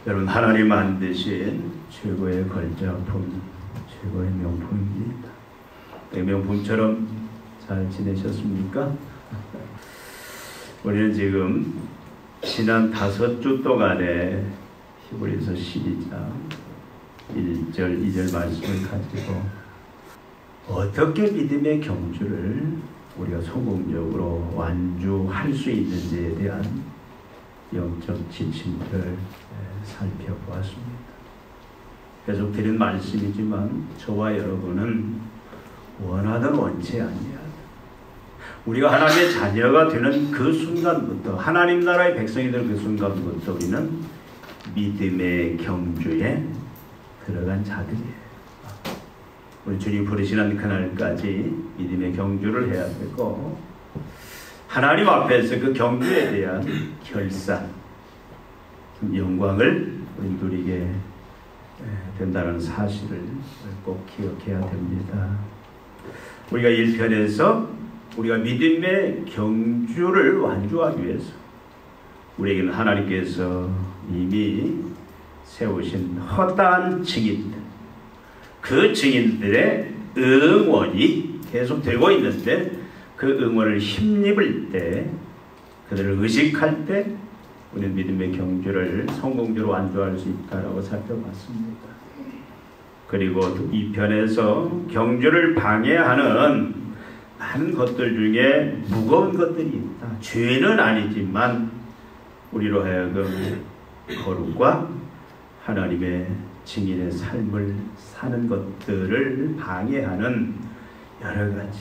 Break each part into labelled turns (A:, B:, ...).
A: 여러분, 하나님 만드신 최고의 걸작품, 최고의 명품입니다. 이 명품처럼 잘 지내셨습니까? 우리는 지금 지난 5주 동안에 히브리서 12장 1절, 2절 말씀을 가지고 어떻게 믿음의 경주를 우리가 성공적으로 완주할 수 있는지에 대한 영적 지침들을 살펴보았습니다. 계속 드린 말씀이지만 저와 여러분은 원하든 원치 아니하든 우리가 하나님의 자녀가 되는 그 순간부터, 하나님 나라의 백성이 되는 그 순간부터 우리는 믿음의 경주에 들어간 자들이에요. 우리 주님 부르시는 그날까지 믿음의 경주를 해야 되고, 하나님 앞에서 그 경주에 대한 결산, 영광을 우리 누리게 된다는 사실을 꼭 기억해야 됩니다. 우리가 1편에서 우리가 믿음의 경주를 완주하기 위해서 우리에게는 하나님께서 이미 세우신 허다한 증인들, 그 증인들의 응원이 계속 되고 있는데, 그 응원을 힘입을 때, 그들을 의식할 때 우리는 믿음의 경주를 성공적으로 완주할 수 있다라고 살펴봤습니다. 그리고 2편에서 경주를 방해하는 많은 것들 중에 무거운 것들이 있다. 죄는 아니지만 우리로 하여금 거룩과 하나님의 증인의 삶을 사는 것들을 방해하는 여러 가지,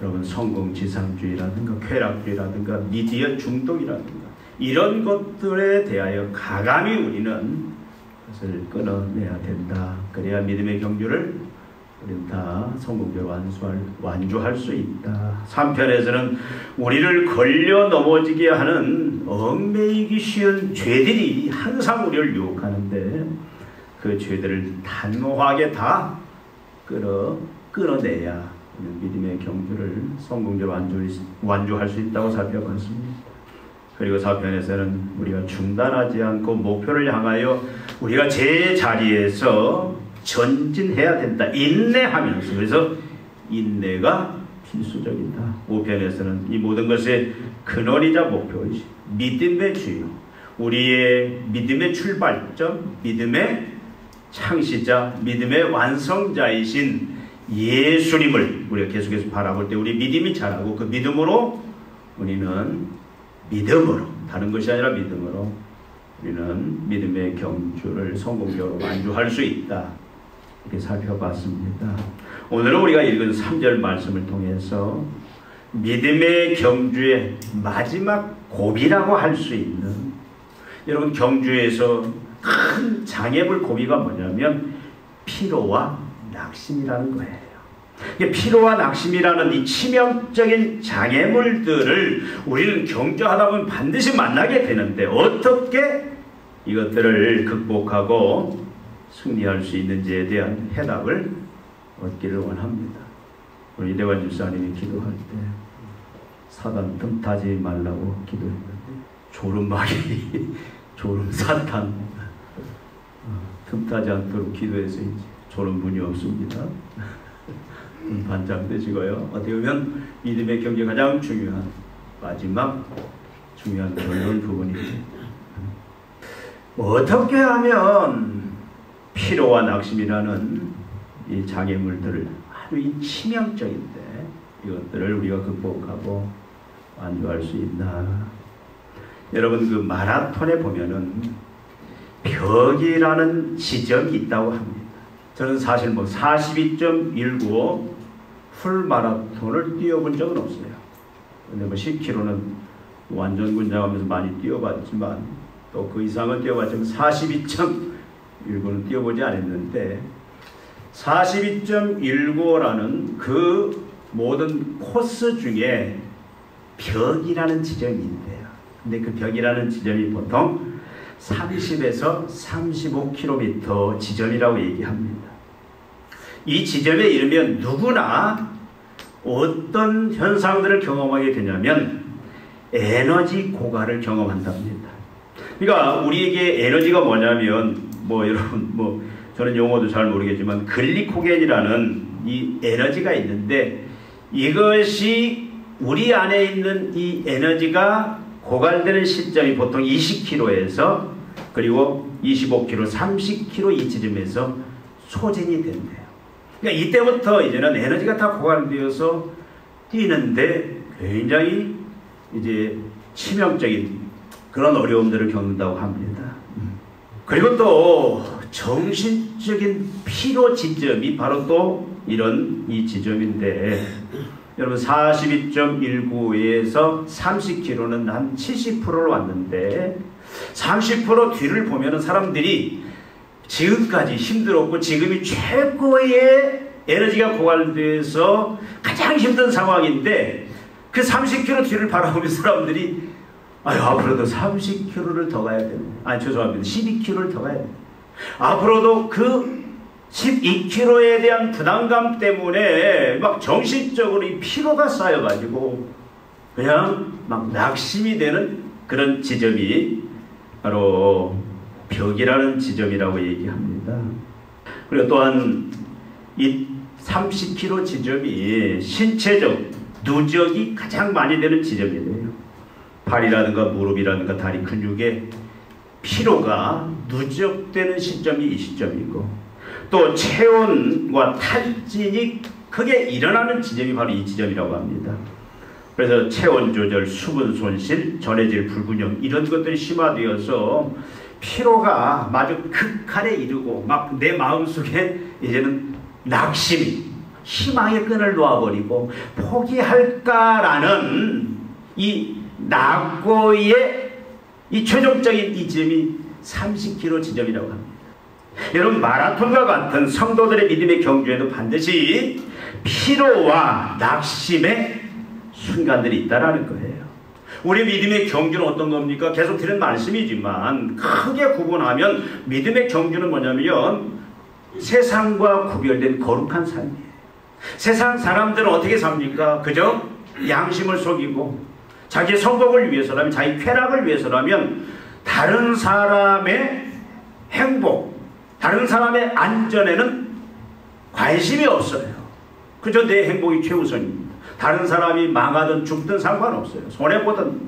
A: 여러분, 성공지상주의라든가 쾌락주의라든가 미디어 중독이라든가 이런 것들에 대하여 가감히 우리는 그것을 끊어내야 된다. 그래야 믿음의 경주를 우리는 다 성공적으로 완주할 수 있다. 3편에서는 우리를 걸려 넘어지게 하는 얽매이기 쉬운 죄들이 항상 우리를 유혹하는데, 그 죄들을 단호하게 다 끊어내야 우리는 믿음의 경주를 성공적으로 완주할 수 있다고 살펴봤습니다. 그리고 4편에서는 우리가 중단하지 않고 목표를 향하여 우리가 제 자리에서 전진해야 된다. 인내하면서. 그래서 인내가 필수적이다. 5편에서는 이 모든 것의 근원이자 목표이시 믿음의 주요, 우리의 믿음의 출발점, 믿음의 창시자, 믿음의 완성자이신 예수님을 우리가 계속해서 바라볼 때 우리 믿음이 자라고, 그 믿음으로 우리는 다른 것이 아니라 믿음으로 우리는 믿음의 경주를 성공적으로 완주할 수 있다. 이렇게 살펴봤습니다. 오늘은 우리가 읽은 3절 말씀을 통해서 믿음의 경주의 마지막 고비라고 할 수 있는, 여러분, 경주에서 큰 장애물 고비가 뭐냐면 피로와 낙심이라는 거예요. 피로와 낙심이라는 이 치명적인 장애물들을 우리는 경주하다 보면 반드시 만나게 되는데, 어떻게 이것들을 극복하고 승리할 수 있는지에 대한 해답을 얻기를 원합니다. 우리 이대관 집사님이 기도할 때 사단 틈타지 말라고 기도했는데, 조름마귀, 조름사탄 틈타지 않도록 기도해서 이제 조름분이 없습니다. 반짝되시고요. 어떻게 보면 믿음의 경제 가장 중요한, 마지막 중요한 그런 부분이죠. 어떻게 하면 피로와 낙심이라는 이 장애물들을, 아주 이 치명적인데 이것들을 우리가 극복하고 완주할 수 있나? 여러분, 그 마라톤에 보면은 벽이라는 지점이 있다고 합니다. 저는 사실 42.195 풀 마라톤을 뛰어본 적은 없어요. 근데 10km는 완전 군장하면서 많이 뛰어봤지만, 또 그 이상은 뛰어봤지만 42.195는 뛰어보지 않았는데, 42.195라는 그 모든 코스 중에 벽이라는 지점이 있대요. 근데 그 벽이라는 지점이 보통 30에서 35km 지점이라고 얘기합니다. 이 지점에 이르면 누구나 어떤 현상들을 경험하게 되냐면 에너지 고갈을 경험한답니다. 그러니까 우리에게 에너지가 뭐냐면 여러분 저는 용어도 잘 모르겠지만 글리코겐이라는 이 에너지가 있는데 이것이 우리 안에 있는 이 에너지가 고갈되는 시점이 보통 20kg에서 그리고 25kg, 30kg 이 지점에서 소진이 된대요. 그러니까 이때부터 이제는 에너지가 다 고갈되어서 뛰는데 굉장히 이제 치명적인 그런 어려움들을 겪는다고 합니다. 그리고 또 정신적인 피로 지점이 바로 또 이런 이 지점인데 여러분 42.19에서 30kg는 한 70%를 왔는데 30% 뒤를 보면은 사람들이 지금까지 힘들었고 지금이 최고의 에너지가 고갈돼서 가장 힘든 상황인데 그 30km 뒤를 바라보면 사람들이 앞으로도 30km를 더 가야 되네. 죄송합니다. 12km를 더 가야 돼. 앞으로도 그 12km에 대한 부담감 때문에 막 정신적으로 이 피로가 쌓여가지고 그냥 막 낙심이 되는 그런 지점이 바로 벽이라는 지점이라고 얘기합니다. 그리고 또한 이 30km 지점이 신체적 누적이 가장 많이 되는 지점이래요. 팔이라든가 무릎이라든가 다리 근육에 피로가 누적되는 시점이 이 시점이고 또 체온과 탈진이 크게 일어나는 지점이 바로 이 지점이라고 합니다. 그래서 체온 조절, 수분 손실, 전해질 불균형 이런 것들이 심화되어서 피로가 마주 극한에 이르고 막 내 마음속에 이제는 낙심이 희망의 끈을 놓아버리고 포기할까라는 이 낙고의 이 최종적인 이 지점이 30km 지점이라고 합니다. 여러분 마라톤과 같은 성도들의 믿음의 경주에도 반드시 피로와 낙심의 순간들이 있다라는 거예요. 우리 믿음의 경주는 어떤 겁니까? 계속 드린 말씀이지만 크게 구분하면 믿음의 경주는 뭐냐면 세상과 구별된 거룩한 삶이에요. 세상 사람들은 어떻게 삽니까? 그저 양심을 속이고 자기의 성공을 위해서라면 자기 쾌락을 위해서라면 다른 사람의 행복, 다른 사람의 안전에는 관심이 없어요. 그저 내 행복이 최우선입니다. 다른 사람이 망하든 죽든 상관없어요. 손해보든.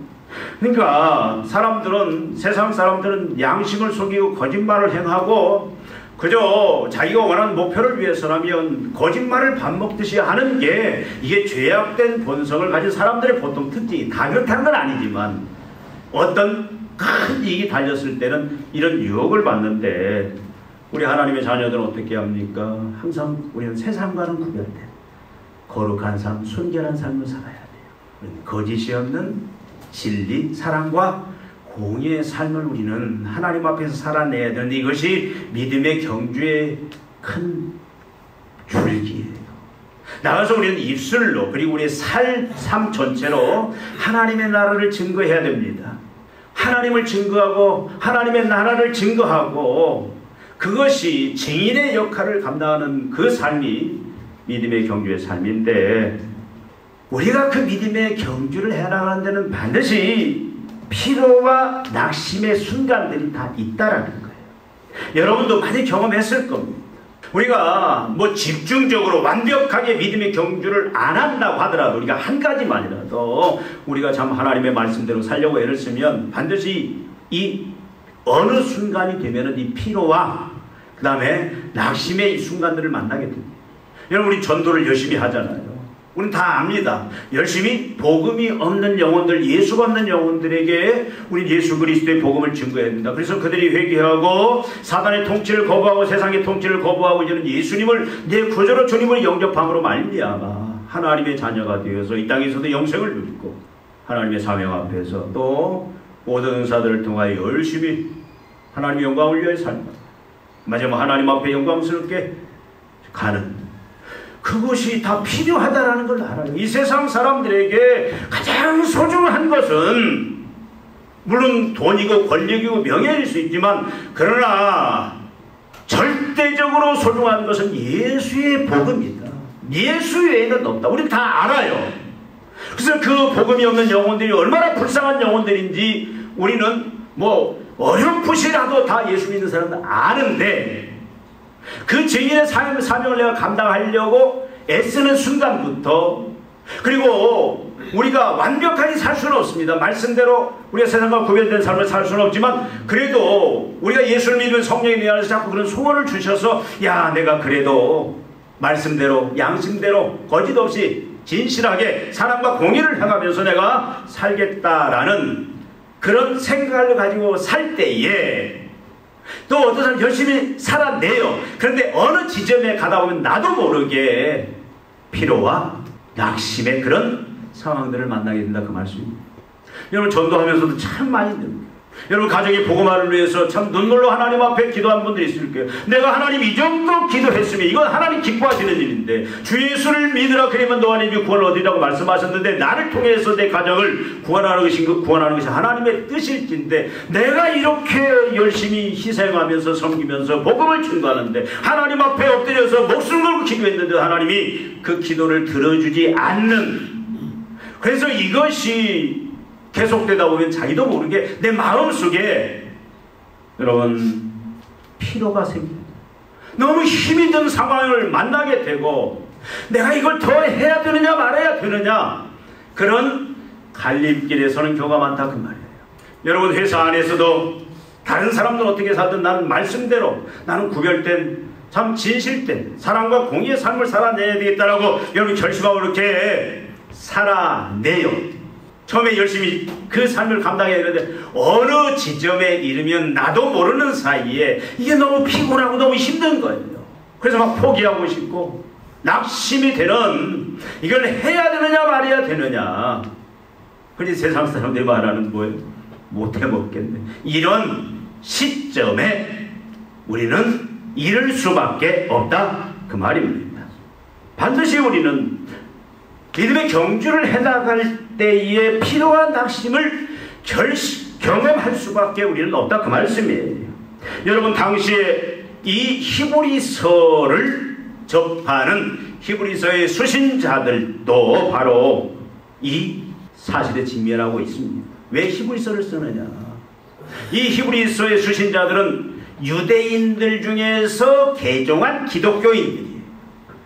A: 그러니까 세상 사람들은 양심을 속이고 거짓말을 행하고 그저 자기가 원하는 목표를 위해서라면 거짓말을 밥 먹듯이 하는 게 이게 죄악된 본성을 가진 사람들의 보통 특징이 다 그렇다는 건 아니지만 어떤 큰 이익이 달렸을 때는 이런 유혹을 받는데 우리 하나님의 자녀들은 어떻게 합니까? 항상 우리는 세상과는 구별된 거룩한 삶, 순결한 삶을 살아야 돼요. 거짓이 없는 진리, 사랑과 공의의 삶을 우리는 하나님 앞에서 살아내야 되는데 이것이 믿음의 경주의 큰 줄기예요. 나가서 우리는 입술로 그리고 우리의 삶 전체로 하나님의 나라를 증거해야 됩니다. 하나님을 증거하고 하나님의 나라를 증거하고 그것이 증인의 역할을 감당하는 그 삶이 믿음의 경주의 삶인데 우리가 그 믿음의 경주를 해나가는 데는 반드시 피로와 낙심의 순간들이 다 있다라는 거예요. 여러분도 많이 경험했을 겁니다. 우리가 집중적으로 완벽하게 믿음의 경주를 안 한다고 하더라도 우리가 한 가지만이라도 우리가 참 하나님의 말씀대로 살려고 애를 쓰면 반드시 이 어느 순간이 되면은 이 피로와 그 다음에 낙심의 이 순간들을 만나게 됩니다. 여러분 우리 전도를 열심히 하잖아요. 우리는 다 압니다. 열심히 복음이 없는 영혼들, 예수가 없는 영혼들에게 우리 예수 그리스도의 복음을 증거해야 됩니다. 그래서 그들이 회개하고 사단의 통치를 거부하고 세상의 통치를 거부하고 이제는 예수님을 내 구주로 주님을 영접함으로 말미암아 하나님의 자녀가 되어서 이 땅에서도 영생을 누리고 하나님의 사명 앞에서 또 모든 은사들을 통하여 열심히 하나님의 영광을 위하여 살고 마지막 하나님 앞에 영광스럽게 가는 그것이 다 필요하다라는 걸 알아요. 이 세상 사람들에게 가장 소중한 것은 물론 돈이고 권력이고 명예일 수 있지만 그러나 절대적으로 소중한 것은 예수의 복음이다. 예수 외에는 없다. 우리 다 알아요. 그래서 그 복음이 없는 영혼들이 얼마나 불쌍한 영혼들인지 우리는 어렴풋이라도 다 예수 믿는 사람들 아는데 그 증인의 사명을 내가 감당하려고 애쓰는 순간부터, 그리고 우리가 완벽하게 살 수는 없습니다. 말씀대로 우리가 세상과 구별된 삶을 살 수는 없지만, 그래도 우리가 예수를 믿으면 성령이 내 안에서 자꾸 그런 소원을 주셔서, 야, 내가 그래도 말씀대로 양심대로 거짓 없이 진실하게 사랑과 공의를 행하면서 내가 살겠다라는 그런 생각을 가지고 살 때에, 또 어떤 사람 열심히 살아내요. 그런데 어느 지점에 가다 보면 나도 모르게 피로와 낙심의 그런 상황들을 만나게 된다, 그 말씀입니다. 여러분, 전도하면서도 참 많이 됩니다. 여러분, 가정의 복음화를 위해서 참 눈물로 하나님 앞에 기도한 분들이 있을 거예요. 내가 하나님 이 정도 기도했으면 이건 하나님 기뻐하시는 일인데, 주 예수를 믿으라 그러면 너 하나님이 구원을 얻으리라고 말씀하셨는데, 나를 통해서 내 가정을 구원하는 것이 하나님의 뜻일진데, 내가 이렇게 열심히 희생하면서 섬기면서 복음을 증거하는데 하나님 앞에 엎드려서 목숨 걸고 기도했는데 하나님이 그 기도를 들어주지 않는, 그래서 이것이 계속되다 보면 자기도 모르게 내 마음속에 여러분 피로가 생깁니다. 너무 힘이 든 상황을 만나게 되고, 내가 이걸 더 해야 되느냐 말아야 되느냐, 그런 갈림길에 서는 경우가 많다, 그 말이에요. 여러분, 회사 안에서도 다른 사람들 어떻게 살든 나는 말씀대로, 나는 구별된 참 진실된 사랑과 공의의 삶을 살아내야 되겠다라고 여러분 결심하고 그렇게 살아내요. 처음에 열심히 그 삶을 감당해야 되는데 어느 지점에 이르면 나도 모르는 사이에 이게 너무 피곤하고 너무 힘든 거예요. 그래서 막 포기하고 싶고 낙심이 되는, 이걸 해야 되느냐 말아야 되느냐. 그런데 세상 사람들이 말하는 뭐예요? 못해 먹겠네. 이런 시점에 우리는 이럴 수밖에 없다, 그 말입니다. 반드시 우리는 믿음의 경주를 해나갈 때의 피로와 낙심을 경험할 수밖에 우리는 없다, 그 말씀이에요. 여러분, 당시에 이 히브리서를 접하는 히브리서의 수신자들도 바로 이 사실에 직면하고 있습니다. 왜 히브리서를 쓰느냐? 이 히브리서의 수신자들은 유대인들 중에서 개종한 기독교인들이에요.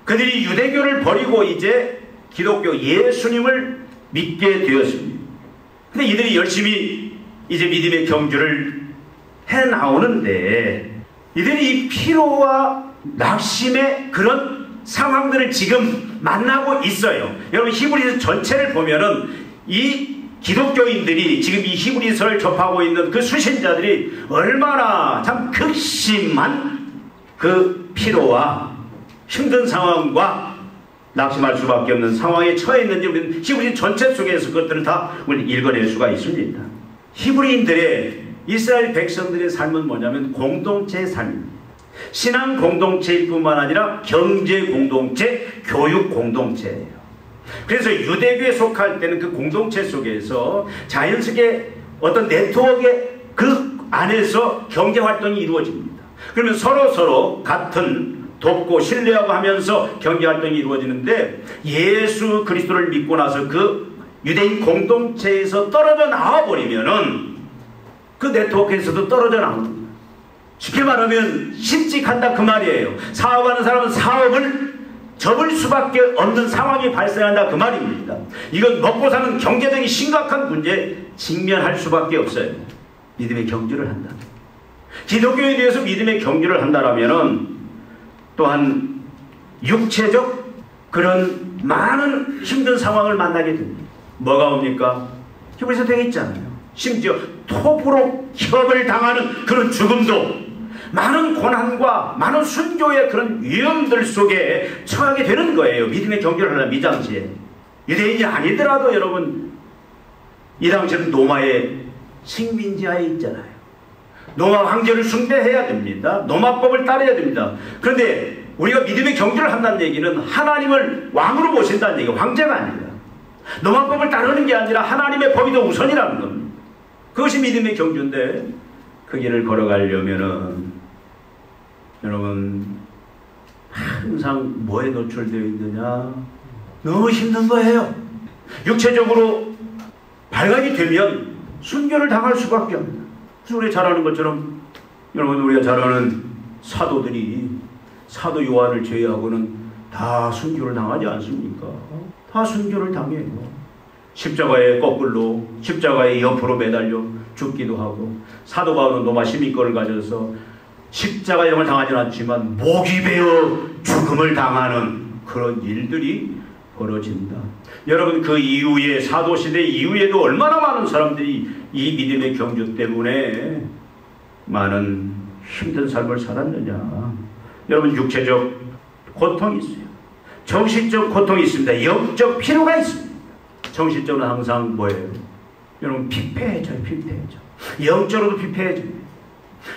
A: 그들이 유대교를 버리고 이제 기독교 예수님을 믿게 되었습니다. 근데 이들이 열심히 이제 믿음의 경주를 해 나오는데, 이들이 이 피로와 낙심의 그런 상황들을 지금 만나고 있어요. 여러분, 히브리서 전체를 보면은 이 기독교인들이 지금 이 히브리서를 접하고 있는 그 수신자들이 얼마나 참 극심한 그 피로와 힘든 상황과 낙심할 수밖에 없는 상황에 처해 있는지 우리는 히브리 전체 속에서 그것들을 다 우리 읽어낼 수가 있습니다. 히브리인들의, 이스라엘 백성들의 삶은 뭐냐면 공동체의 삶입니다. 신앙 공동체일 뿐만 아니라 경제 공동체, 교육 공동체예요. 그래서 유대교에 속할 때는 그 공동체 속에서 자연스럽게 어떤 네트워크의 그 안에서 경제활동이 이루어집니다. 그러면 서로 같은 돕고 신뢰하고 하면서 경제활동이 이루어지는데, 예수 그리스도를 믿고 나서 그 유대인 공동체에서 떨어져 나와버리면은 그 네트워크에서도 떨어져 나오는 거예요. 쉽게 말하면 실직한다, 그 말이에요. 사업하는 사람은 사업을 접을 수밖에 없는 상황이 발생한다, 그 말입니다. 이건 먹고 사는 경제적인 심각한 문제에 직면할 수밖에 없어요. 믿음의 경주를 한다. 기독교에 대해서 믿음의 경주를 한다라면은 또한 육체적 그런 많은 힘든 상황을 만나게 됩니다. 뭐가 옵니까? 히브리서 되어 있잖아요. 심지어 톱으로 협을 당하는 그런 죽음도, 많은 고난과 많은 순교의 그런 위험들 속에 처하게 되는 거예요. 믿음의 경주를 하려면 이 당시에. 유대인이 아니더라도 여러분, 이 당시에는 로마의 식민지하에 있잖아요. 로마 황제를 숭배해야 됩니다. 로마법을 따라야 됩니다. 그런데 우리가 믿음의 경주를 한다는 얘기는 하나님을 왕으로 모신다는 얘기가 황제가 아닙니다. 로마법을 따르는 게 아니라 하나님의 법이 더 우선이라는 겁니다. 그것이 믿음의 경주인데, 그 길을 걸어가려면은 여러분 항상 뭐에 노출되어 있느냐? 너무 힘든 거예요. 육체적으로 발각이 되면 순교를 당할 수밖에 없습니다. 그래서 우리 잘 아는 것처럼 여러분 우리가 잘 아는 사도들이 사도 요한을 제외하고는 다 순교를 당하지 않습니까? 다 순교를 당해요. 십자가에 거꾸로 십자가에 옆으로 매달려 죽기도 하고 사도 바울은 로마 시민권을 가져서 십자가형을 당하지는 않지만 목이 베어 죽음을 당하는 그런 일들이 벌어진다. 여러분 그 이후에 사도시대 이후에도 얼마나 많은 사람들이 이 믿음의 경주 때문에 많은 힘든 삶을 살았느냐. 여러분 육체적 고통이 있어요. 정신적 고통이 있습니다. 영적 피로가 있습니다. 정신적으로 항상 뭐예요? 여러분 피폐해져요. 피폐해져. 영적으로도 피폐해집니다.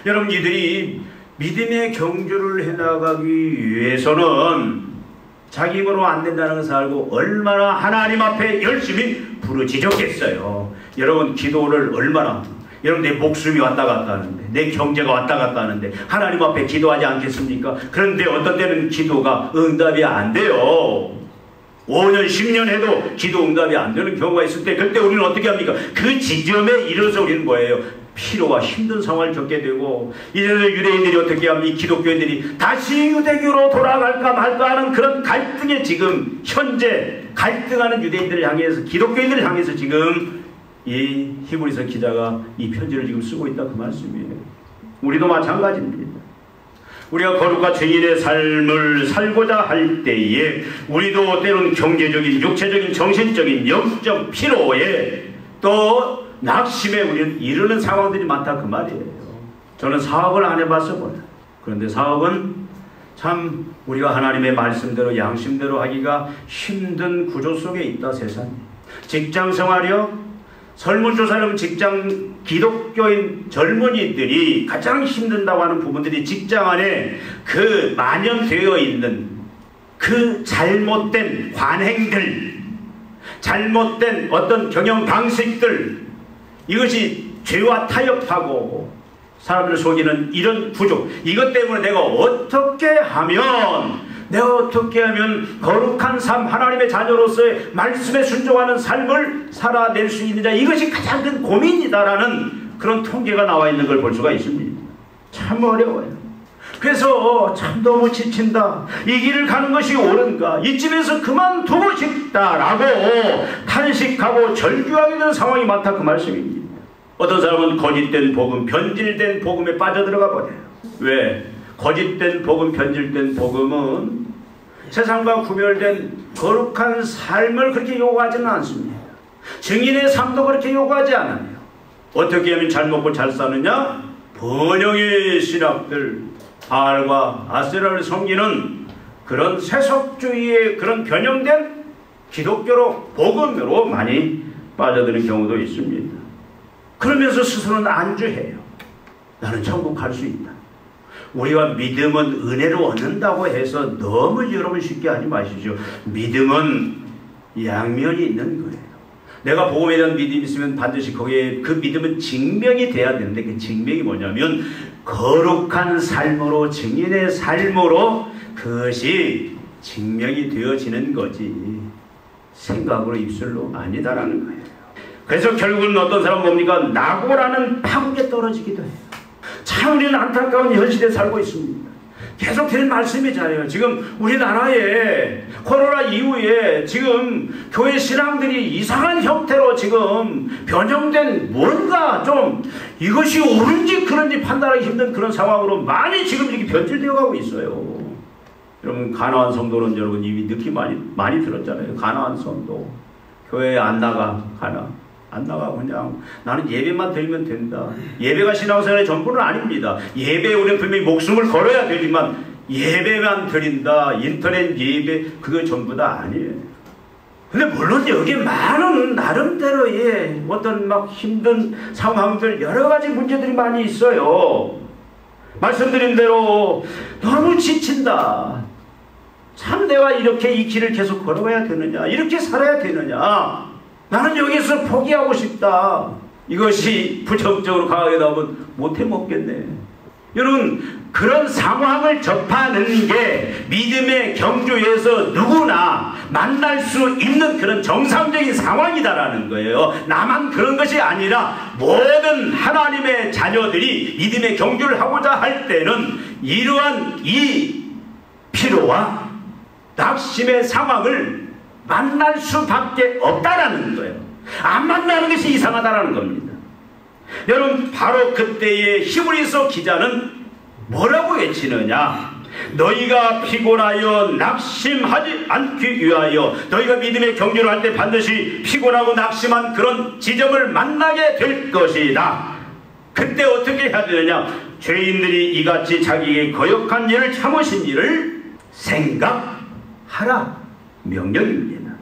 A: 여러분 이들이 믿음의 경주를 해나가기 위해서는 자기 힘으로 안 된다는 것을 알고 얼마나 하나님 앞에 열심히 부르짖었겠어요. 여러분 기도를 얼마나 여러분 내 목숨이 왔다 갔다 하는데 내 경제가 왔다 갔다 하는데 하나님 앞에 기도하지 않겠습니까? 그런데 어떤 때는 기도가 응답이 안 돼요. 5년 10년 해도 기도 응답이 안 되는 경우가 있을 때 그때 우리는 어떻게 합니까? 그 지점에 이르러서 우리는 뭐예요? 피로와 힘든 상황을 겪게 되고 이제는 유대인들이 어떻게 하면 이 기독교인들이 다시 유대교로 돌아갈까 말까 하는 그런 갈등에 지금 현재 갈등하는 유대인들을 향해서 기독교인들을 향해서 지금 이 히브리서 기자가 이 편지를 지금 쓰고 있다 그 말씀이에요. 우리도 마찬가지입니다. 우리가 거룩한 죄인의 삶을 살고자 할 때에 우리도 때로는 경제적인 육체적인 정신적인 영적 피로에 또 낙심에 우리는 이르는 상황들이 많다 그 말이에요. 저는 사업을 안 해봐서 몰라요. 그런데 사업은 참 우리가 하나님의 말씀대로 양심대로 하기가 힘든 구조 속에 있다 세상에. 직장 생활이요. 설문조사를 직장 기독교인 젊은이들이 가장 힘든다고 하는 부분들이 직장 안에 그 만연되어 있는 그 잘못된 관행들, 잘못된 어떤 경영 방식들, 이것이 죄와 타협하고 사람들을 속이는 이런 구조, 이것 때문에 내가 어떻게 하면 거룩한 삶, 하나님의 자녀로서의 말씀에 순종하는 삶을 살아낼 수 있느냐, 이것이 가장 큰 고민이다라는 그런 통계가 나와 있는 걸 볼 수가 있습니다. 참 어려워요. 그래서 참 너무 지친다, 이 길을 가는 것이 옳은가, 이쯤에서 그만두고 싶다라고 탄식하고 절규하게 되는 상황이 많다 그 말씀입니다. 어떤 사람은 거짓된 복음, 변질된 복음에 빠져들어가 버려요. 왜? 거짓된 복음, 변질된 복음은 세상과 구별된 거룩한 삶을 그렇게 요구하지는 않습니다. 증인의 삶도 그렇게 요구하지 않아요. 어떻게 하면 잘 먹고 잘 사느냐? 번영의 신학들, 바알과 아세라를 섬기는 그런 세속주의의 그런 변형된 기독교로 복음으로 많이 빠져드는 경우도 있습니다. 그러면서 스스로는 안주해요. 나는 천국 갈 수 있다. 우리가 믿음은 은혜로 얻는다고 해서 너무 여러분 쉽게 하지 마시죠. 믿음은 양면이 있는 거예요. 내가 복음에 대한 믿음이 있으면 반드시 거기에 그 믿음은 증명이 돼야 되는데, 그 증명이 뭐냐면 거룩한 삶으로, 증인의 삶으로 그것이 증명이 되어지는 거지 생각으로 입술로 아니다라는 거예요. 그래서 결국은 어떤 사람은 뭡니까? 낙오라는 파국에 떨어지기도 해요. 참 우리는 안타까운 현실에 살고 있습니다. 계속 드린 말씀이잖아요. 지금 우리나라에 코로나 이후에 지금 교회 신앙들이 이상한 형태로 지금 변형된, 뭔가 좀 이것이 옳은지 그런지 판단하기 힘든 그런 상황으로 많이 지금 이렇게 변질되어 가고 있어요. 여러분 가나안 성도는 여러분 이미 느낌 많이 들었잖아요. 가나안 성도 교회에 안 나가, 안 나가. 그냥 나는 예배만 드리면 된다. 예배가 신앙생활의 전부는 아닙니다. 예배에 우리는 분명히 목숨을 걸어야 되지만 예배만 드린다, 인터넷 예배, 그거 전부다 아니에요. 근데 물론 여기에 많은 나름대로의 어떤 막 힘든 상황들, 여러 가지 문제들이 많이 있어요. 말씀드린 대로 너무 지친다. 참 내가 이렇게 이 길을 계속 걸어가야 되느냐, 이렇게 살아야 되느냐, 나는 여기서 포기하고 싶다. 이것이 부정적으로 강하게 나오면 못해 먹겠네. 여러분, 그런 상황을 접하는 게 믿음의 경주에서 누구나 만날 수 있는 그런 정상적인 상황이다라는 거예요. 나만 그런 것이 아니라 모든 하나님의 자녀들이 믿음의 경주를 하고자 할 때는 이러한 이 피로와 낙심의 상황을 만날 수밖에 없다라는 거예요. 안 만나는 것이 이상하다라는 겁니다. 여러분, 바로 그때의 히브리서 기자는 뭐라고 외치느냐? 너희가 피곤하여 낙심하지 않기 위하여, 너희가 믿음의 경주를 할 때 반드시 피곤하고 낙심한 그런 지점을 만나게 될 것이다. 그때 어떻게 해야 되느냐? 죄인들이 이같이 자기의 거역한 일을 참으신 일을 생각하라. 명령입니다.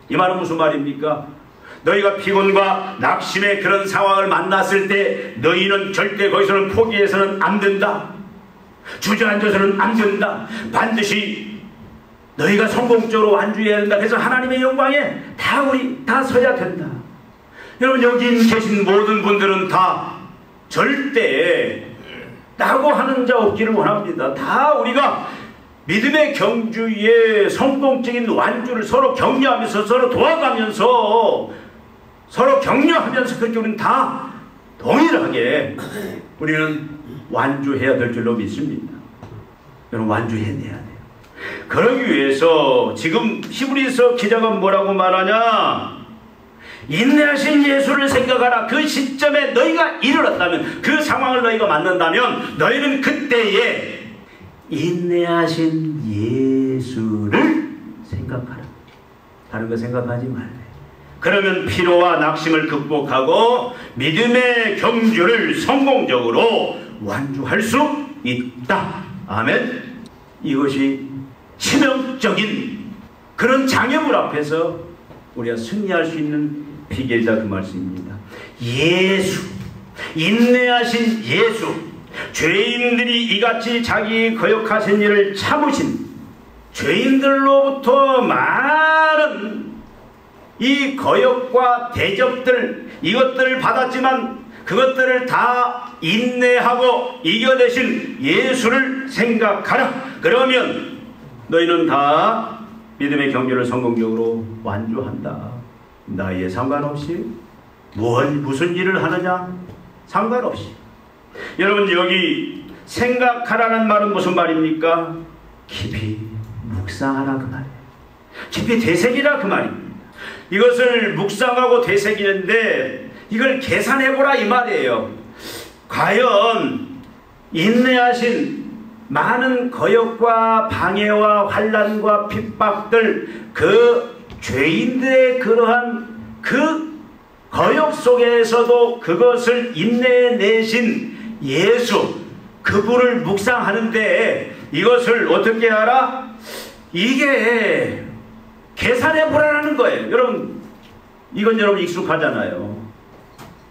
A: 이 말은 무슨 말입니까? 너희가 피곤과 낙심의 그런 상황을 만났을 때 너희는 절대 거기서는 포기해서는 안 된다. 주저앉아서는 안 된다. 반드시 너희가 성공적으로 완주해야 된다. 그래서 하나님의 영광에 우리 다 서야 된다. 여러분, 여기 계신 모든 분들은 다 절대 라고 하는 자 없기를 원합니다. 다 우리가 믿음의 경주에 성공적인 완주를 서로 격려하면서, 서로 도와가면서, 서로 격려하면서, 그렇게 우리는 다 동일하게 우리는 완주해야 될 줄로 믿습니다. 여러분, 완주해내야 돼요. 그러기 위해서 지금 히브리서 기자가 뭐라고 말하냐? 인내하신 예수를 생각하라. 그 시점에 너희가 이르렀다면, 그 상황을 너희가 만난다면 너희는 그때에 인내하신 예수를 생각하라. 다른 거 생각하지 말래. 그러면 피로와 낙심을 극복하고 믿음의 경주를 성공적으로 완주할 수 있다. 아멘. 이것이 치명적인 그런 장애물 앞에서 우리가 승리할 수 있는 비결이다, 그 말씀입니다. 예수, 인내하신 예수, 죄인들이 이같이 자기 거역하신 일을 참으신, 죄인들로부터 많은 이 거역과 대접들, 이것들을 받았지만 그것들을 다 인내하고 이겨내신 예수를 생각하라. 그러면 너희는 다 믿음의 경주를 성공적으로 완주한다. 나이에 상관없이, 무슨 일을 하느냐 상관없이. 여러분, 여기 생각하라는 말은 무슨 말입니까? 깊이 묵상하라, 그 말이에요. 깊이 되새기라, 그 말입니다. 이것을 묵상하고 되새기는데 이걸 계산해보라, 이 말이에요. 과연 인내하신 많은 거역과 방해와 환난과 핍박들, 그 죄인들의 그러한 그 거역 속에서도 그것을 인내내신 예수, 그분을 묵상하는데 이것을 어떻게 하라? 이게 계산해보라는 거예요. 여러분, 이건 여러분 익숙하잖아요.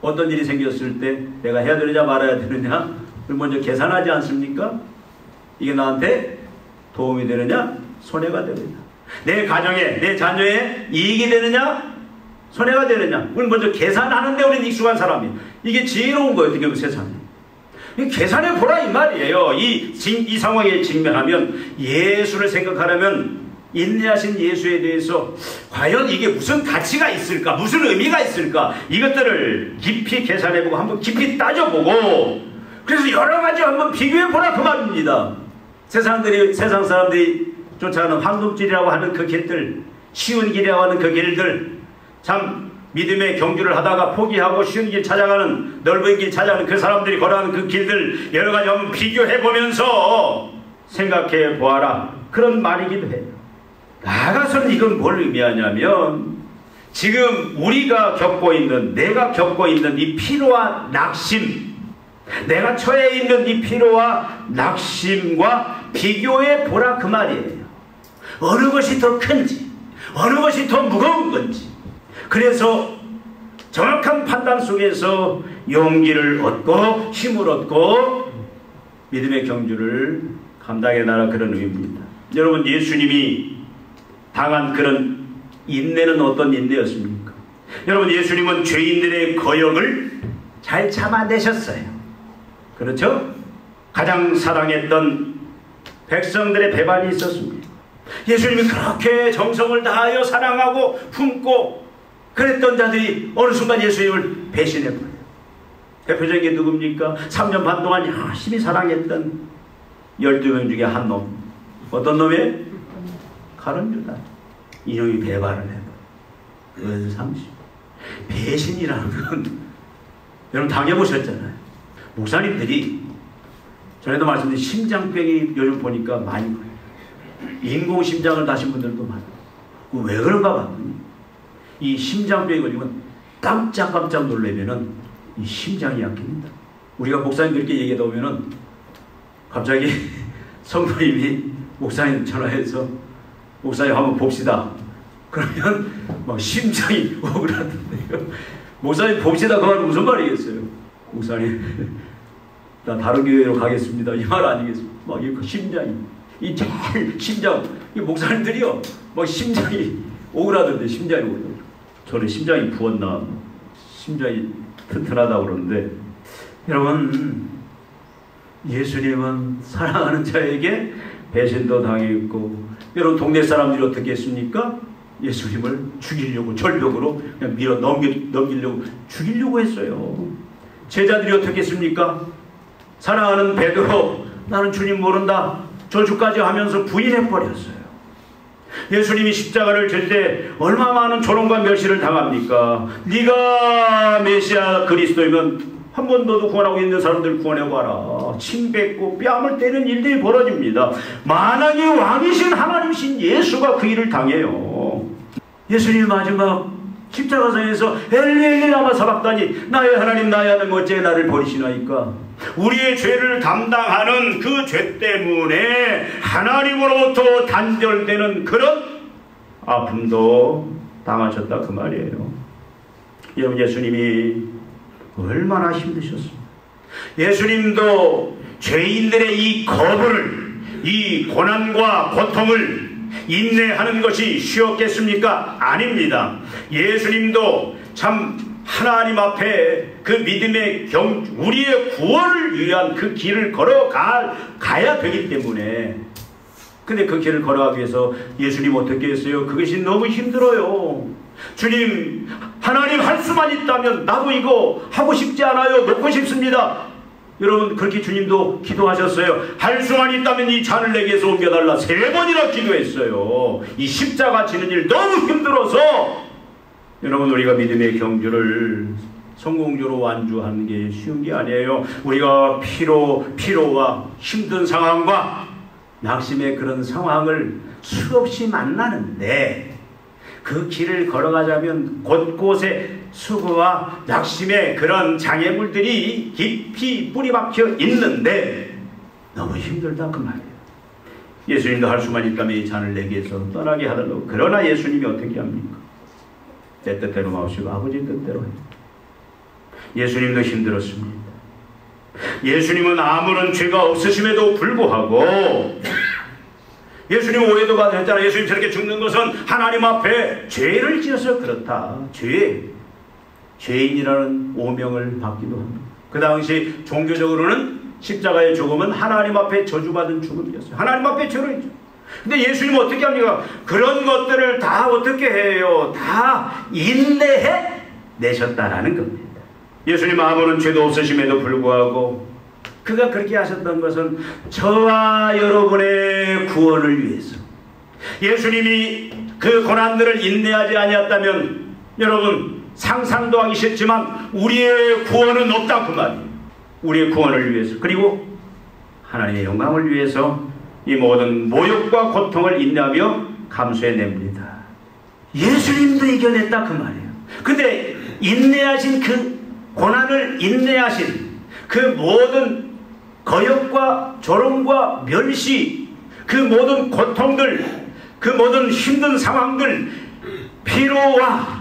A: 어떤 일이 생겼을 때 내가 해야 되느냐 말아야 되느냐, 그걸 먼저 계산하지 않습니까? 이게 나한테 도움이 되느냐 손해가 되느냐, 내 가정에, 내 자녀에 이익이 되느냐 손해가 되느냐, 그걸 먼저 계산하는데 우리는 익숙한 사람이에요. 이게 지혜로운 거예요. 어떻게 보면 세상에. 계산해보라, 이 말이에요. 이 상황에 직면하면 예수를 생각하려면 인내하신 예수에 대해서 과연 이게 무슨 가치가 있을까, 무슨 의미가 있을까, 이것들을 깊이 계산해보고 한번 깊이 따져보고, 그래서 여러 가지 한번 비교해보라, 그 말입니다. 세상 사람들이 쫓아가는 황금줄이라고 하는 그 길들, 쉬운 길이라고 하는 그 길들, 참 믿음의 경주를 하다가 포기하고 쉬운 길 찾아가는, 넓은 길 찾아가는 그 사람들이 걸어가는 그 길들 여러 가지 한번 비교해보면서 생각해 보아라, 그런 말이기도 해요. 나아가서는 이건 뭘 의미하냐면, 지금 우리가 겪고 있는, 내가 겪고 있는 이 피로와 낙심, 내가 처해 있는 이 피로와 낙심과 비교해 보라, 그 말이에요. 어느 것이 더 큰지, 어느 것이 더 무거운 건지. 그래서 정확한 판단 속에서 용기를 얻고 힘을 얻고 믿음의 경주를 감당해 나라, 그런 의미입니다. 여러분, 예수님이 당한 그런 인내는 어떤 인내였습니까? 여러분, 예수님은 죄인들의 거역을 잘 참아내셨어요. 그렇죠? 가장 사랑했던 백성들의 배반이 있었습니다. 예수님이 그렇게 정성을 다하여 사랑하고 품고 그랬던 자들이 어느 순간 예수님을 배신해버려요. 대표적인 게 누굽니까? 3년 반 동안 열심히 사랑했던 12명 중에 한 놈. 어떤 놈이에요? 가룟 유다. 이놈이 배반을 해버려요. 은상심. 배신이라는 건 여러분 당해보셨잖아요. 목사님들이 전에도 말씀드린 심장병이 요즘 보니까 많이 보여요. 인공심장을 다신 분들도 많아요. 왜 그런가 봤더니 이 심장병이 걸리면 깜짝깜짝 놀라면은 이 심장이 약해진다. 우리가 목사님 그렇게 얘기하다 보면은 갑자기 성도님이 목사님 전화해서 목사님 한번 봅시다. 그러면 막 심장이 오그라든대요. 목사님 봅시다. 그 말은 무슨 말이겠어요? 목사님 나 다른 교회로 가겠습니다. 이 말 아니겠습니까? 막 이렇게 심장이 이 제일 심장 이 목사님들이요 막 심장이 오그라든대. 심장이 오그라든대. 저는 심장이 부었나 심장이 튼튼하다고 그러는데 여러분 예수님은 사랑하는 자에게 배신도 당했고 여러분 동네 사람들이 어떻게 했습니까? 예수님을 죽이려고 절벽으로 그냥 밀어 넘기려고 죽이려고 했어요. 제자들이 어떻게 했습니까? 사랑하는 베드로 나는 주님 모른다 저주까지 하면서 부인해버렸어요. 예수님이 십자가를 질 때 얼마나 많은 조롱과 멸시를 당합니까? 네가 메시아 그리스도이면 한 번 너도 구원하고 있는 사람들 구원해봐라. 침 뱉고 뺨을 때리는 일들이 벌어집니다. 만왕의 왕이신 하나님이신 예수가 그 일을 당해요. 예수님 마지막 십자가상에서 엘리 엘리 라마 사박다니 나의 하나님 나의 하나님 어찌 나를 버리시나이까. 우리의 죄를 담당하는 그 죄 때문에 하나님으로부터 단절되는 그런 아픔도 당하셨다 그 말이에요. 여러분 예수님이 얼마나 힘드셨습니까? 예수님도 죄인들의 이 거부를 이 고난과 고통을 인내하는 것이 쉬웠겠습니까? 아닙니다. 예수님도 참 하나님 앞에 그 믿음의 우리의 구원을 위한 그 길을 걸어가야 되기 때문에 근데 그 길을 걸어가기 위해서 예수님 어떻게 했어요? 그것이 너무 힘들어요. 주님 하나님 할 수만 있다면 나도 이거 하고 싶지 않아요. 먹고 싶습니다. 여러분 그렇게 주님도 기도하셨어요. 할 수만 있다면 이 잔을 내게서 옮겨달라 3번이나 기도했어요. 이 십자가 지는 일 너무 힘들어서 여러분 우리가 믿음의 경주를 성공적으로 완주하는 게 쉬운 게 아니에요. 우리가 피로와 힘든 상황과 낙심의 그런 상황을 수없이 만나는데 그 길을 걸어가자면 곳곳에 수고와 낙심의 그런 장애물들이 깊이 뿌리박혀 있는데 너무 힘들다 그 말이에요. 예수님도 할 수만 있다면 이 잔을 내게서 떠나게 하더라도 그러나 예수님이 어떻게 합니까? 내 뜻대로 마시고 아버지 뜻대로 해요. 예수님도 힘들었습니다. 예수님은 아무런 죄가 없으심에도 불구하고 예수님 오해도 받으셨잖아요. 예수님 저렇게 죽는 것은 하나님 앞에 죄를 지어서 그렇다. 죄인이라는 오명을 받기도 합니다. 그 당시 종교적으로는 십자가의 죽음은 하나님 앞에 저주받은 죽음이었어요. 하나님 앞에 죄를 지어. 근데 예수님은 어떻게 합니까? 그런 것들을 다 어떻게 해요? 다 인내해 내셨다라는 겁니다. 예수님 아무런 죄도 없으심에도 불구하고 그가 그렇게 하셨던 것은 저와 여러분의 구원을 위해서. 예수님이 그 고난들을 인내하지 아니었다면 여러분 상상도 하기 싫지만 우리의 구원은 없다 그 말이에요. 우리의 구원을 위해서 그리고 하나님의 영광을 위해서 이 모든 모욕과 고통을 인내하며 감수해냅니다. 예수님도 이겨냈다 그 말이에요. 근데 인내하신 그 고난을 인내하신 그 모든 거역과 조롱과 멸시 그 모든 고통들 그 모든 힘든 상황들 피로와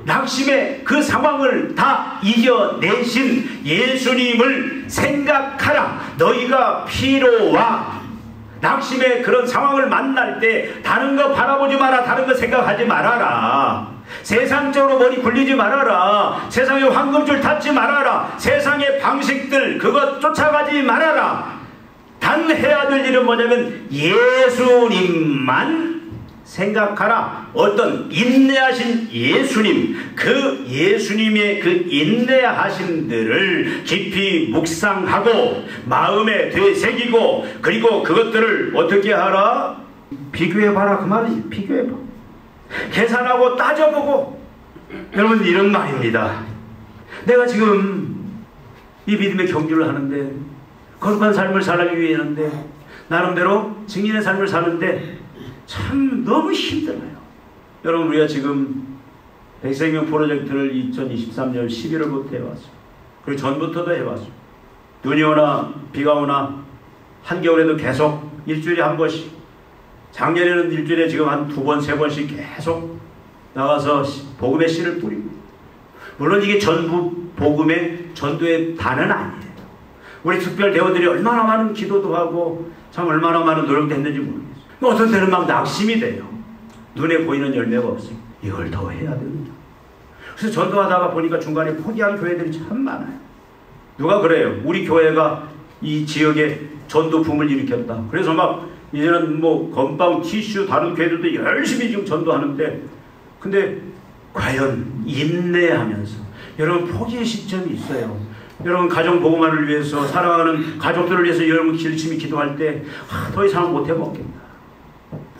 A: 낙심의 그 상황을 다 이겨내신 예수님을 생각하라. 너희가 피로와 낙심의 그런 상황을 만날 때 다른 거 바라보지 마라. 다른 거 생각하지 말아라. 세상적으로 머리 굴리지 말아라. 세상의 황금줄 닫지 말아라. 세상의 방식들 그것 쫓아가지 말아라. 단 해야 될 일은 뭐냐면 예수님만 생각하라. 어떤 인내하신 예수님, 그 예수님의 그 인내하심들을 깊이 묵상하고 마음에 되새기고, 그리고 그것들을 어떻게 하라? 비교해봐라 그 말이지. 비교해봐. 계산하고 따져보고. 여러분, 이런 말입니다. 내가 지금 이 믿음의 경주를 하는데, 거룩한 삶을 살기 위해는데, 나름대로 증인의 삶을 사는데 참 너무 힘들어요. 여러분, 우리가 지금 백생명 프로젝트를 2023년 11월부터 해왔어요. 그리고 전부터도 해왔어요. 눈이 오나 비가 오나 한겨울에도 계속 일주일에 한 번씩, 작년에는 일주일에 지금 한 2번, 3번씩 계속 나가서 복음의 씨를 뿌리고, 물론 이게 전부 복음의 전도의 단은 아니에요. 우리 특별 대원들이 얼마나 많은 기도도 하고 참 얼마나 많은 노력도 했는지 모르겠어요. 어떤 때는 막 낙심이 돼요. 눈에 보이는 열매가 없어요. 이걸 더 해야 됩니다. 그래서 전도하다가 보니까 중간에 포기한 교회들이 참 많아요. 누가 그래요? 우리 교회가 이 지역에 전도 붐을 일으켰다. 그래서 막 이제는 뭐 건빵, 티슈, 다른 교회들도 열심히 지금 전도하는데, 근데 과연 인내하면서, 여러분 포기의 시점이 있어요. 여러분 가정 복음화를 위해서, 사랑하는 가족들을 위해서 여러분 열심히 기도할 때 더 이상 못 해먹겠다,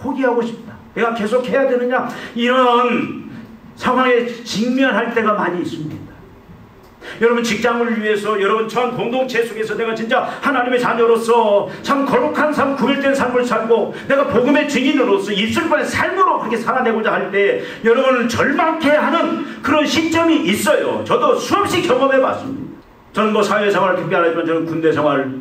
A: 포기하고 싶다, 내가 계속 해야 되느냐, 이런 상황에 직면할 때가 많이 있습니다. 여러분 직장을 위해서, 여러분 전 공동체 속에서 내가 진짜 하나님의 자녀로서 참 거룩한 삶, 구별된 삶을 살고 내가 복음의 증인으로서 입술과의 삶으로 그렇게 살아내고자 할 때 여러분을 절망케 하는 그런 시점이 있어요. 저도 수없이 경험해 봤습니다. 저는 뭐 사회생활을 특별히 안 했지만 저는 군대 생활,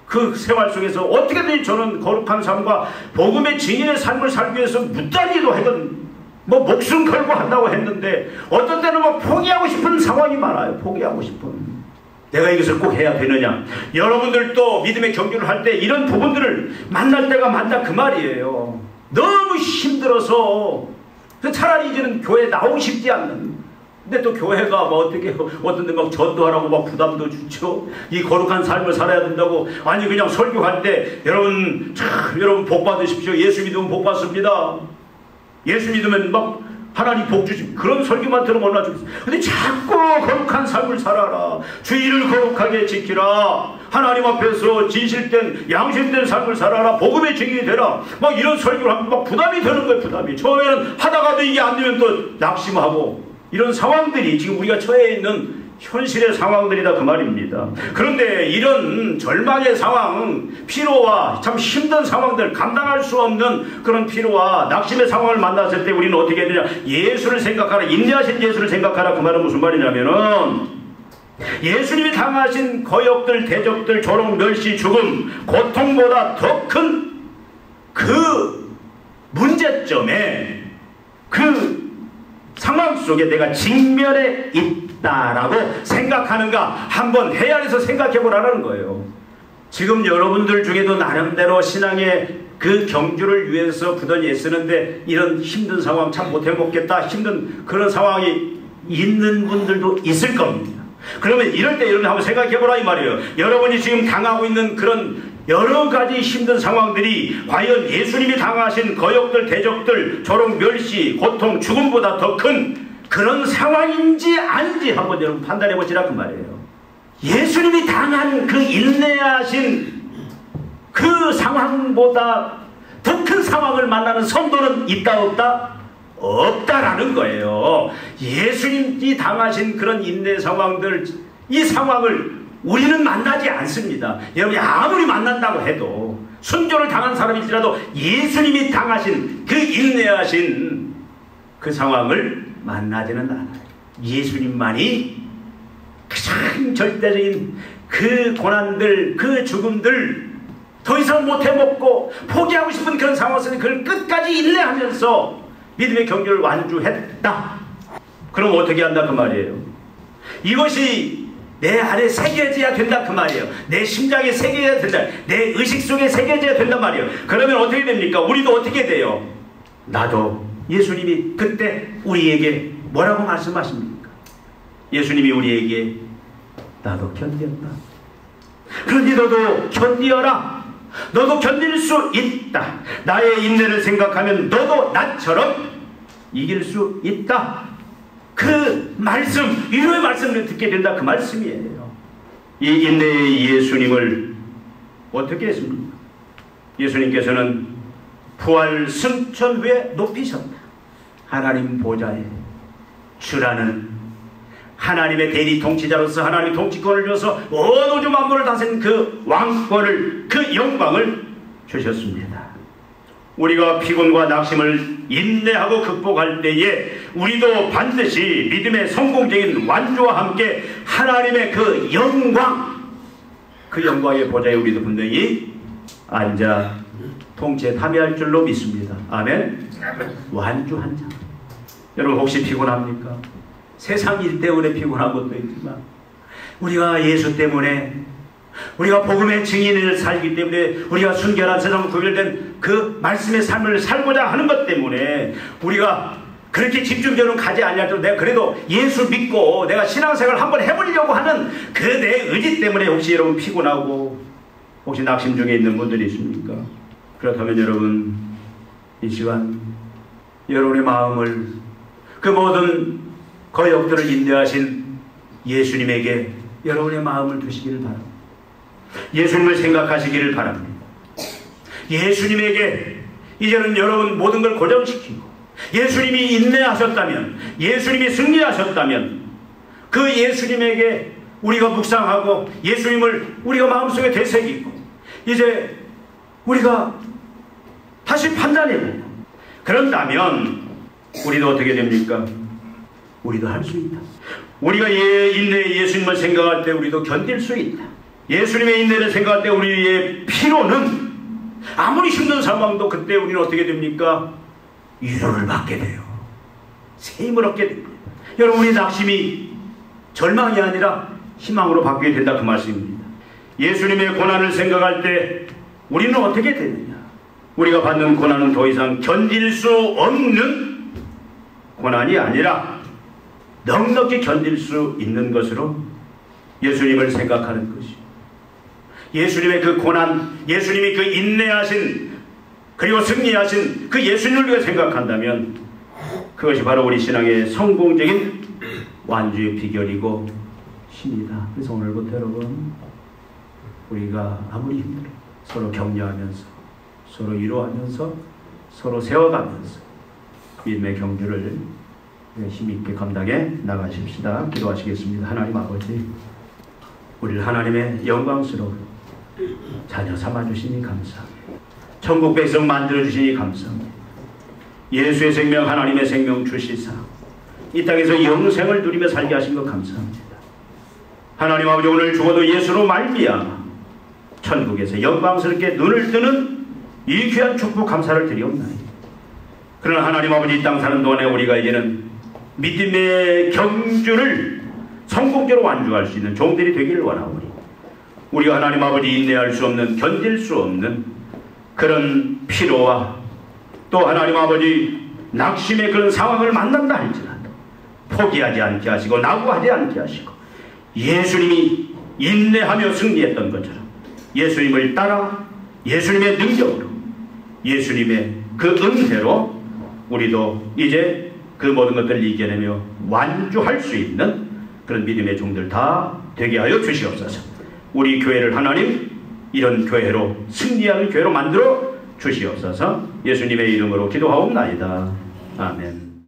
A: 그 생활 속에서 어떻게든 저는 거룩한 삶과 복음의 증인의 삶을 살기 위해서 무단히도 하던, 뭐 목숨 걸고 한다고 했는데 어떤 때는 뭐 포기하고 싶은 상황이 많아요. 포기하고 싶은. 내가 이것을 꼭 해야 되느냐. 여러분들도 믿음의 경주를 할 때 이런 부분들을 만날 때가 많다 그 말이에요. 너무 힘들어서 차라리 이제는 교회에 나오고 싶지 않는. 근데 또 교회가 뭐 어떻게 어떤 데 막 전도하라고 막 부담도 주죠. 이 거룩한 삶을 살아야 된다고. 아니 그냥 설교할 때 여러분 여러분 복 받으십시오. 예수 믿으면 복 받습니다. 예수 믿으면 막 하나님 복 주십니다. 그런 설교만 들으면 얼마나 좋겠어요. 근데 자꾸 거룩한 삶을 살아라, 주의를 거룩하게 지키라, 하나님 앞에서 진실된 양심된 삶을 살아라, 복음의 증인이 되라, 막 이런 설교를 하면 막 부담이 되는 거예요. 부담이. 처음에는 하다가도 이게 안 되면 또 낙심하고, 이런 상황들이 지금 우리가 처해 있는 현실의 상황들이다 그 말입니다. 그런데 이런 절망의 상황, 피로와 참 힘든 상황들, 감당할 수 없는 그런 피로와 낙심의 상황을 만났을 때 우리는 어떻게 해야 되냐. 예수를 생각하라, 인내하신 예수를 생각하라. 그 말은 무슨 말이냐면은, 예수님이 당하신 거역들, 대적들, 조롱, 멸시, 죽음, 고통보다 더 큰 그 문제점에, 그 상황 속에 내가 직면해 있다라고 생각하는가 한번 헤아려서 생각해 보라는 거예요. 지금 여러분들 중에도 나름대로 신앙의 그 경주를 위해서 부단히 애쓰는데 이런 힘든 상황 참 못해 먹겠다, 힘든 그런 상황이 있는 분들도 있을 겁니다. 그러면 이럴 때 여러분 한번 생각해 보라 이 말이에요. 여러분이 지금 당하고 있는 그런 여러 가지 힘든 상황들이 과연 예수님이 당하신 거역들, 대적들, 조롱, 멸시, 고통, 죽음보다 더 큰 그런 상황인지 아닌지 한번 여러분 판단해 보시라 그 말이에요. 예수님이 당한 그 인내하신 그 상황보다 더 큰 상황을 만나는 성도는 있다 없다? 없다라는 거예요. 예수님이 당하신 그런 인내 상황들, 이 상황을 우리는 만나지 않습니다. 여러분이 아무리 만난다고 해도, 순교를 당한 사람일지라도 예수님이 당하신 그 인내하신 그 상황을 만나지는 않아요. 예수님만이 가장 절대적인 그 고난들, 그 죽음들 더 이상 못해 먹고 포기하고 싶은 그런 상황 속에서 그걸 끝까지 인내하면서 믿음의 경주를 완주했다. 그럼 어떻게 한다 그 말이에요. 이것이 내 안에 새겨져야 된다 그 말이에요. 내 심장에 새겨져야 된다. 내 의식 속에 새겨져야 된단 말이에요. 그러면 어떻게 됩니까? 우리도 어떻게 돼요? 나도 예수님이 그때 우리에게 뭐라고 말씀하십니까? 예수님이 우리에게 나도 견뎠다. 그러니 너도 견디어라. 너도 견딜 수 있다. 나의 인내를 생각하면 너도 나처럼 이길 수 있다. 그 말씀, 위로의 말씀을 듣게 된다. 그 말씀이에요. 이 인내의 예수님을 어떻게 했습니까? 예수님께서는 부활 승천 후에 높이셨다. 하나님 보좌에 주라는 하나님의 대리 통치자로서 하나님의 통치권을 줘서 온 우주 만물을 다스린 그 왕권을, 그 영광을 주셨습니다. 우리가 피곤과 낙심을 인내하고 극복할 때에 우리도 반드시 믿음의 성공적인 완주와 함께 하나님의 그 영광, 그 영광의 보좌에 우리도 분명히 앉아 통치에 참여할 줄로 믿습니다. 아멘. 완주한 자. 여러분 혹시 피곤합니까? 세상 일 때문에 피곤한 것도 있지만 우리가 예수 때문에, 우리가 복음의 증인을 살기 때문에, 우리가 순결한 세상 구별된 그 말씀의 삶을 살고자 하는 것 때문에 우리가 그렇게 집중적으로 가지 않냐도 내가 그래도 예수 믿고 내가 신앙생활을 한번 해보려고 하는 그 내 의지 때문에 혹시 여러분 피곤하고 혹시 낙심 중에 있는 분들이 있습니까? 그렇다면 여러분 이 시간 여러분의 마음을 그 모든 거역들을 인내하신 예수님에게 여러분의 마음을 두시기를 바랍니다. 예수님을 생각하시기를 바랍니다. 예수님에게 이제는 여러분 모든 걸 고정시키고 예수님이 인내하셨다면, 예수님이 승리하셨다면 그 예수님에게 우리가 묵상하고 예수님을 우리가 마음속에 되새기고 이제 우리가 다시 판단해보고 그런다면 우리도 어떻게 됩니까? 우리도 할 수 있다. 우리가 인내의 예수님을 생각할 때 우리도 견딜 수 있다. 예수님의 인내를 생각할 때 우리의 피로는 아무리 힘든 상황도 그때 우리는 어떻게 됩니까? 위로를 받게 돼요. 새 힘을 얻게 됩니다. 여러분 우리 낙심이 절망이 아니라 희망으로 바뀌게 된다 그 말씀입니다. 예수님의 고난을 생각할 때 우리는 어떻게 되느냐? 우리가 받는 고난은 더 이상 견딜 수 없는 고난이 아니라 넉넉히 견딜 수 있는 것으로 예수님을 생각하는 것이, 예수님의 그 고난, 예수님이 그 인내하신 그리고 승리하신 그 예수님을 우리가 생각한다면 그것이 바로 우리 신앙의 성공적인 완주의 비결이고 힘이다. 그래서 오늘부터 여러분 우리가 아무리 힘들어 서로 격려하면서 서로 위로하면서 서로 세워가면서 믿음의 경주를 힘있게 감당해 나가십시다. 기도하시겠습니다. 하나님 아버지, 우리를 하나님의 영광스러운 자녀 삼아주시니 감사합니다. 천국 백성 만들어주시니 감사합니다. 예수의 생명, 하나님의 생명 주시사 이 땅에서 영생을 누리며 살게 하신 것 감사합니다. 하나님 아버지, 오늘 죽어도 예수로 말미암아 천국에서 영광스럽게 눈을 뜨는 이 귀한 축복 감사를 드리옵나이다. 그러나 하나님 아버지, 이 땅 사는 동안에 우리가 이제는 믿음의 경주를 성공적으로 완주할 수 있는 종들이 되기를 원하오니 우리가 하나님 아버지 인내할 수 없는, 견딜 수 없는 그런 피로와 또 하나님 아버지 낙심의 그런 상황을 만난다 할지라도 포기하지 않게 하시고 낙오하지 않게 하시고 예수님이 인내하며 승리했던 것처럼 예수님을 따라 예수님의 능력으로 예수님의 그 은혜로 우리도 이제 그 모든 것들을 이겨내며 완주할 수 있는 그런 믿음의 종들 다 되게 하여 주시옵소서. 우리 교회를 하나님 이런 교회로, 승리하는 교회로 만들어 주시옵소서. 예수님의 이름으로 기도하옵나이다. 아멘.